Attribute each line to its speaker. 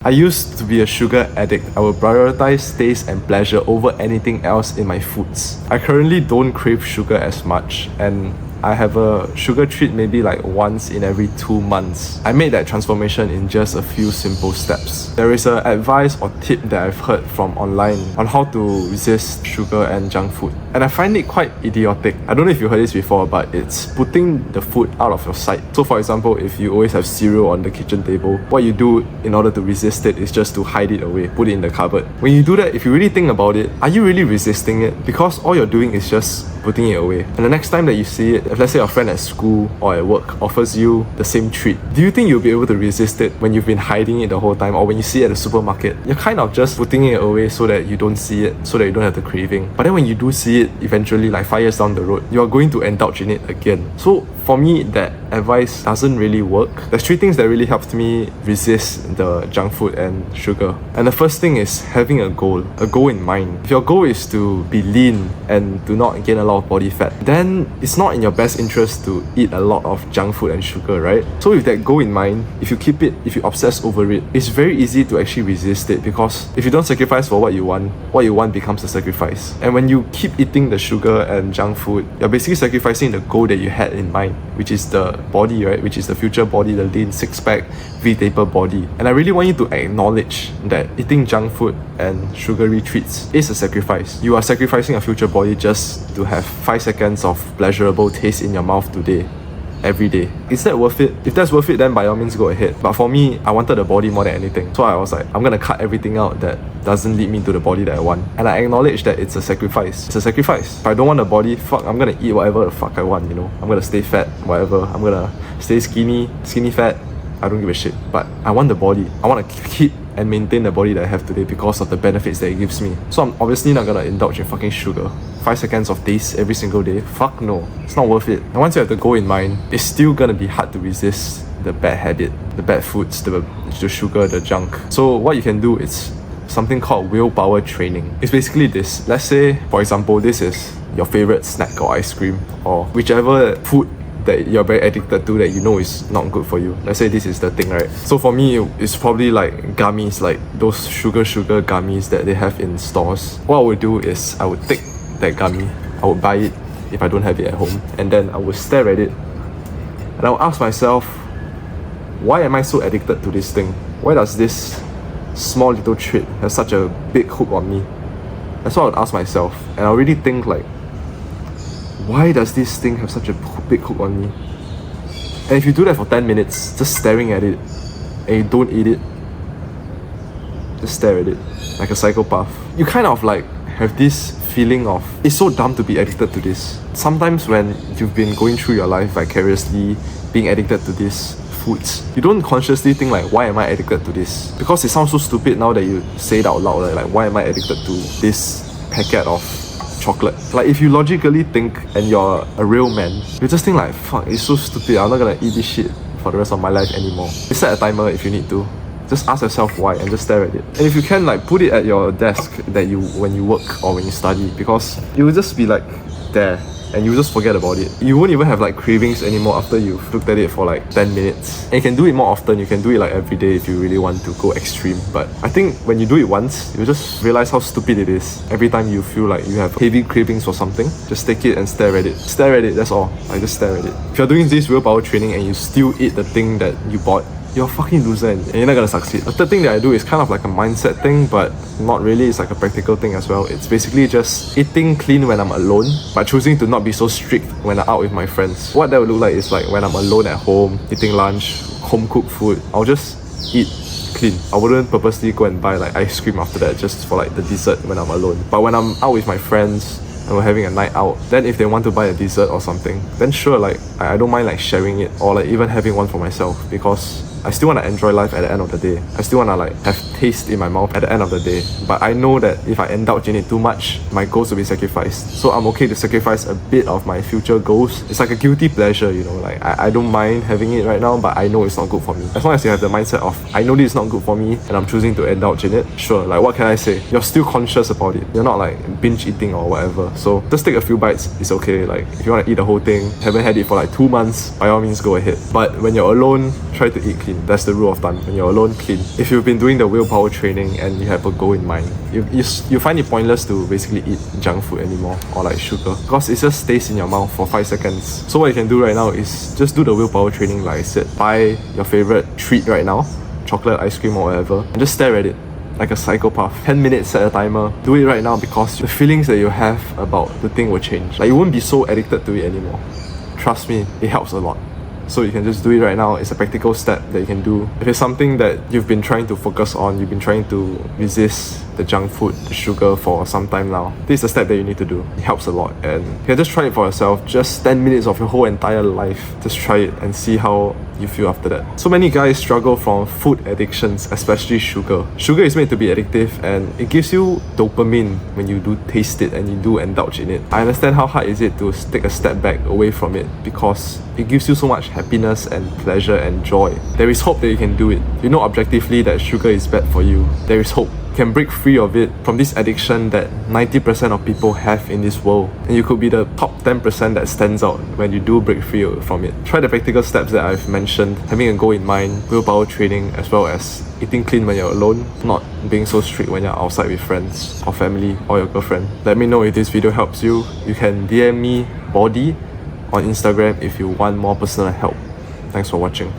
Speaker 1: I used to be a sugar addict. I will prioritize taste and pleasure over anything else in my foods. I currently don't crave sugar as much, and I have a sugar treat maybe like once in every 2 months. I made that transformation in just a few simple steps. There is an advice or tip that I've heard from online on how to resist sugar and junk food. And I find it quite idiotic. I don't know if you heard this before, but it's putting the food out of your sight. So for example, if you always have cereal on the kitchen table, what you do in order to resist it is just to hide it away, put it in the cupboard. When you do that, if you really think about it, are you really resisting it? Because all you're doing is just putting it away. And the next time that you see it, if let's say your friend at school or at work offers you the same treat, do you think you'll be able to resist it when you've been hiding it the whole time, or when you see it at the supermarket? You're kind of just putting it away so that you don't see it, so that you don't have the craving. But then when you do see it, eventually like 5 years down the road, you're going to indulge in it again. So for me, that advice doesn't really work. There's 3 things that really helped me resist the junk food and sugar. And the first thing is having a goal in mind. If your goal is to be lean and do not gain a lot of body fat, then it's not in your best interest to eat a lot of junk food and sugar, right? So with that goal in mind, if you keep it, if you obsess over it, it's very easy to actually resist it, because if you don't sacrifice for what you want becomes a sacrifice. And when you keep eating the sugar and junk food, you're basically sacrificing the goal that you had in mind, which is the body, right? Which is the future body, the lean six-pack, V-taper body. And I really want you to acknowledge that eating junk food and sugary treats is a sacrifice. You are sacrificing a future body just to have 5 seconds of pleasurable taste in your mouth today, every day. Is that worth it? If that's worth it, then by all means go ahead. But for me, I wanted the body more than anything. So I was like, I'm gonna cut everything out that doesn't lead me to the body that I want. And I acknowledge that it's a sacrifice. It's a sacrifice. If I don't want a body, fuck, I'm gonna eat whatever the fuck I want, you know? I'm gonna stay fat, whatever. I'm gonna stay skinny fat. I don't give a shit. But I want the body. I want to keep and maintain the body that I have today because of the benefits that it gives me. So I'm obviously not gonna indulge in fucking sugar. 5 seconds of taste every single day. Fuck no. It's not worth it. And once you have the goal in mind, it's still gonna be hard to resist the bad habit, the bad foods, the sugar, the junk. So what you can do is something called willpower training. It's basically this. Let's say, for example, this is your favorite snack or ice cream or whichever food that you're very addicted to that you know is not good for you. Let's say this is the thing, right? So for me, it's probably like gummies, like those sugar gummies that they have in stores. What I would do is I would take that gummy, I would buy it if I don't have it at home, and then I would stare at it and I would ask myself, why am I so addicted to this thing? Why does this small little treat have such a big hook on me? That's what I would ask myself, and I really think like, why does this thing have such a big hook on me? And if you do that for 10 minutes, just staring at it, and you don't eat it, just stare at it like a psychopath, you kind of like have this feeling of, it's so dumb to be addicted to this. Sometimes when you've been going through your life vicariously, being addicted to these foods, you don't consciously think like, why am I addicted to this? Because it sounds so stupid now that you say it out loud, like why am I addicted to this packet of chocolate? Like if you logically think and you're a real man, you just think like, fuck, it's so stupid, I'm not gonna eat this shit for the rest of my life anymore. You set a timer if you need to. Just ask yourself why and just stare at it. And if you can, like put it at your desk that when you work or when you study, because it will just be like there and you just forget about it. You won't even have like cravings anymore after you've looked at it for like 10 minutes. And you can do it more often. You can do it like every day if you really want to go extreme. But I think when you do it once, you just realize how stupid it is. Every time you feel like you have heavy cravings for something, just take it and stare at it. Stare at it, that's all. Like just stare at it. If you're doing this willpower training and you still eat the thing that you bought, you're a fucking loser and you're not gonna succeed. The third thing that I do is kind of like a mindset thing, but not really. It's like a practical thing as well. It's basically just eating clean when I'm alone, but choosing to not be so strict when I'm out with my friends. What that would look like is like when I'm alone at home, eating lunch, home cooked food, I'll just eat clean. I wouldn't purposely go and buy like ice cream after that just for like the dessert when I'm alone. But when I'm out with my friends and we're having a night out, then if they want to buy a dessert or something, then sure, like I don't mind like sharing it or like even having one for myself, because I still want to enjoy life at the end of the day. I still want to like have taste in my mouth at the end of the day. But I know that if I indulge in it too much, my goals will be sacrificed. So I'm okay to sacrifice a bit of my future goals. It's like a guilty pleasure, you know, like I don't mind having it right now, but I know it's not good for me. As long as you have the mindset of, I know this is not good for me and I'm choosing to indulge in it, sure, like what can I say? You're still conscious about it. You're not like binge eating or whatever. So just take a few bites, it's okay. Like if you want to eat the whole thing, haven't had it for like 2 months, by all means go ahead. But when you're alone, try to eat clean. clean. That's the rule of thumb. When you're alone, clean. If you've been doing the willpower training and you have a goal in mind, you find it pointless to basically eat junk food anymore or like sugar, because it just stays in your mouth for 5 seconds. So what you can do right now is just do the willpower training like I said. Buy your favorite treat right now, chocolate, ice cream or whatever, and just stare at it like a psychopath. 10 minutes, set a timer. Do it right now, because the feelings that you have about the thing will change. Like, you won't be so addicted to it anymore. Trust me, it helps a lot. So you can just do it right now. It's a practical step that you can do. If it's something that you've been trying to focus on, you've been trying to resist the junk food, the sugar for some time now, this is the step that you need to do. It helps a lot, and you can just try it for yourself. Just 10 minutes of your whole entire life. Just try it and see how you feel after that. So many guys struggle from food addictions, especially sugar. Sugar is made to be addictive, and it gives you dopamine when you do taste it and you do indulge in it. I understand how hard it is to take a step back away from it, because it gives you so much happiness and pleasure and joy. There is hope that you can do it. You know objectively that sugar is bad for you. There is hope. You can break free of it, from this addiction that 90% of people have in this world, and you could be the top 10% that stands out when you do break free from it. Try the practical steps that I've mentioned, having a goal in mind, willpower training, as well as eating clean when you're alone, not being so strict when you're outside with friends or family or your girlfriend. Let me know if this video helps you. You can DM me body on Instagram if you want more personal help. Thanks for watching.